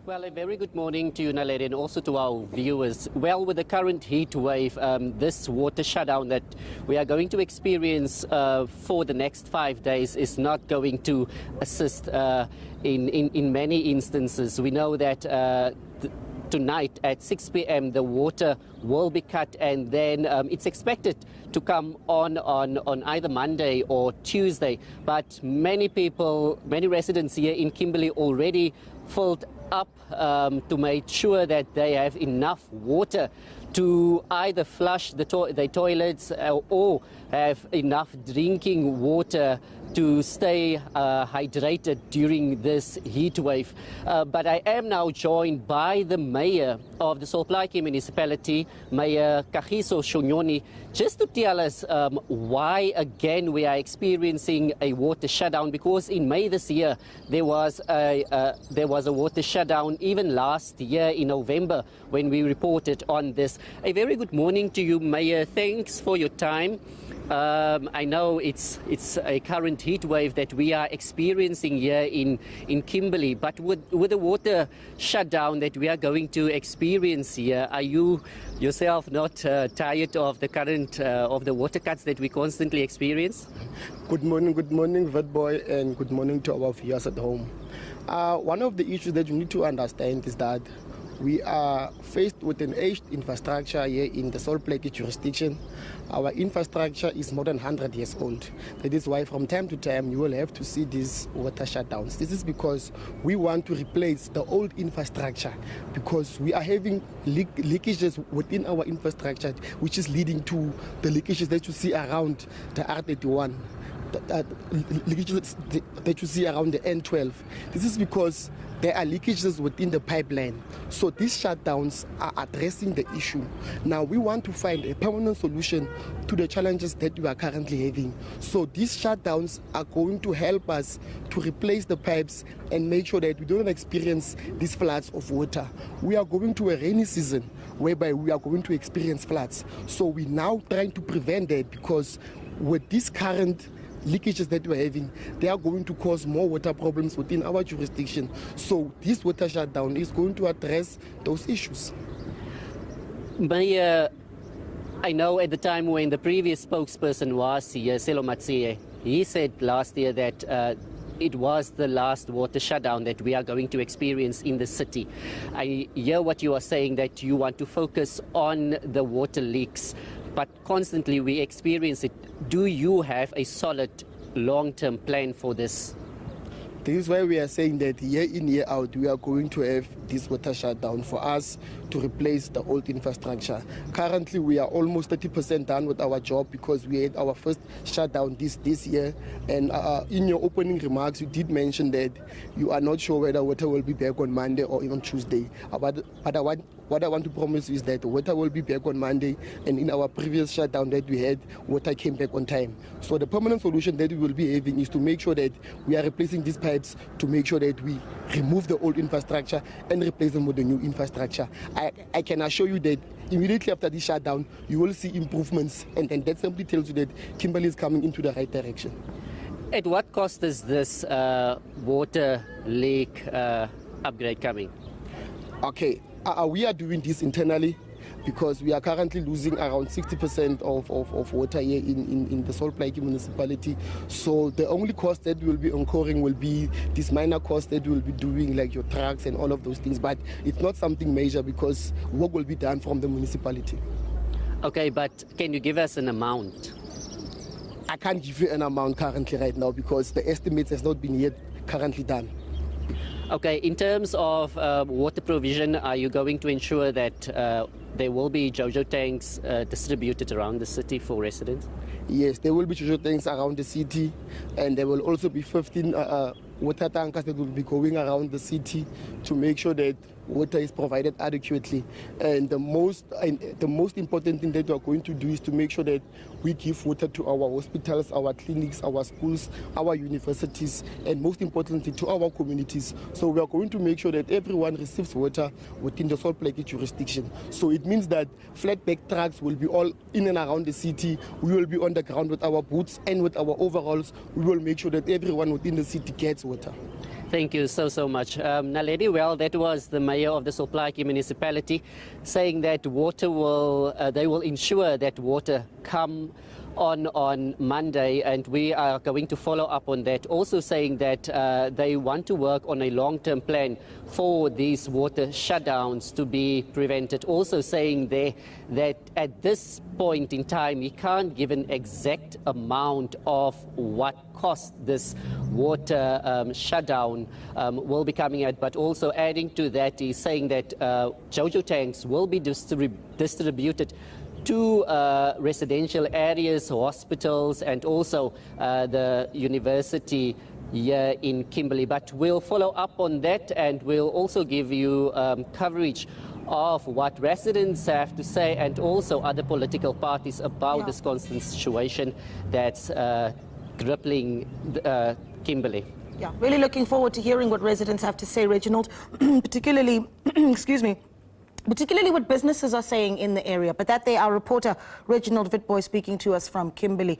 Well, a very good morning to you, Naledi, and also to our viewers. Well, with the current heat wave, this water shutdown that we are going to experience for the next 5 days is not going to assist in many instances. We know that tonight at 6 p.m. the water will be cut, and then it's expected to come on either Monday or Tuesday. But many residents here in Kimberley already filled up to make sure that they have enough water to either flush their toilets or have enough drinking water to stay hydrated during this heat wave. But I am now joined by the mayor of the Sol Plaatje Municipality, Mayor Kagiso Shonyoni, just to tell us why again we are experiencing a water shutdown, because in May this year there was a water shutdown even last year in November when we reported on this. A very good morning to you, Mayor. Thanks for your time. I know it's a current heat wave that we are experiencing here in Kimberley, but with the water shutdown that we are going to experience here, are you yourself not tired of the current of the water cuts that we constantly experience? Good morning, Witbooi, and good morning to our viewers at home. One of the issues that you need to understand is that we are faced with an aged infrastructure here in the Sol Plaatje jurisdiction. Our infrastructure is more than 100 years old. That is why from time to time you will have to see these water shutdowns. This is because we want to replace the old infrastructure, because we are having leakages within our infrastructure, which is leading to the leakages that you see around the R31. Leakages that you see around the N12. This is because there are leakages within the pipeline. So these shutdowns are addressing the issue. Now we want to find a permanent solution to the challenges that we are currently having. So these shutdowns are going to help us to replace the pipes and make sure that we don't experience these floods of water. We are going to a rainy season whereby we are going to experience floods. So we're now trying to prevent that, because with this current leakages that we're having, they are going to cause more water problems within our jurisdiction. So this water shutdown is going to address those issues. Mayor, I know at the time when the previous spokesperson was here, Sol Plaatje, he said last year that it was the last water shutdown that we are going to experience in the city. I hear what you are saying, that you want to focus on the water leaks, but constantly we experience it. Do you have a solid long-term plan for this? This is why we are saying that year in, year out, we are going to have this water shutdown for us to replace the old infrastructure. Currently, we are almost 30% done with our job, because we had our first shutdown this year. And in your opening remarks, you did mention that you are not sure whether water will be back on Monday or even Tuesday. But what I want to promise you is that water will be back on Monday, and in our previous shutdown that we had, water came back on time. So the permanent solution that we will be having is to make sure that we are replacing these pipes, to make sure that we remove the old infrastructure and replace them with the new infrastructure. I can assure you that immediately after this shutdown, you will see improvements, and that simply tells you that Kimberley is coming into the right direction. At what cost is this water leak upgrade coming? Okay. We are doing this internally, because we are currently losing around 60% of water here in the Sol Plaatje Municipality. So the only cost that we will be incurring will be this minor cost that we will be doing, like your trucks and all of those things. But it's not something major, because work will be done from the municipality. Okay, but can you give us an amount? I can't give you an amount currently right now, because the estimates has not been yet currently done. Okay, in terms of water provision, are you going to ensure that there will be JoJo tanks distributed around the city for residents? Yes, there will be JoJo tanks around the city, and there will also be 15 water tankers that will be going around the city to make sure that water is provided adequately. And the most important thing that we are going to do is to make sure that we give water to our hospitals, our clinics, our schools, our universities, and most importantly to our communities. So we are going to make sure that everyone receives water within the Sol Plaatje jurisdiction. So it means that flatbed trucks will be all in and around the city. We will be on the ground with our boots and with our overalls. We will make sure that everyone within the city gets water. Thank you so much. Naledi, well, that was the mayor of the Sol Plaatje Municipality saying that water will, they will ensure that water come on Monday, and we are going to follow up on that. Also saying that they want to work on a long-term plan for these water shutdowns to be prevented. Also saying there that at this point in time, he can't give an exact amount of what cost this water shutdown will be coming at, but also adding to that, he's saying that Jojo tanks will be distributed to residential areas, hospitals, and also the university here in Kimberley. But we'll follow up on that, and we'll also give you coverage of what residents have to say and also other political parties about this constant situation that's crippling Kimberley. Yeah, really looking forward to hearing what residents have to say, Reginald, particularly, excuse me, particularly what businesses are saying in the area. But that day, our reporter, Reginald Witbooi, speaking to us from Kimberley.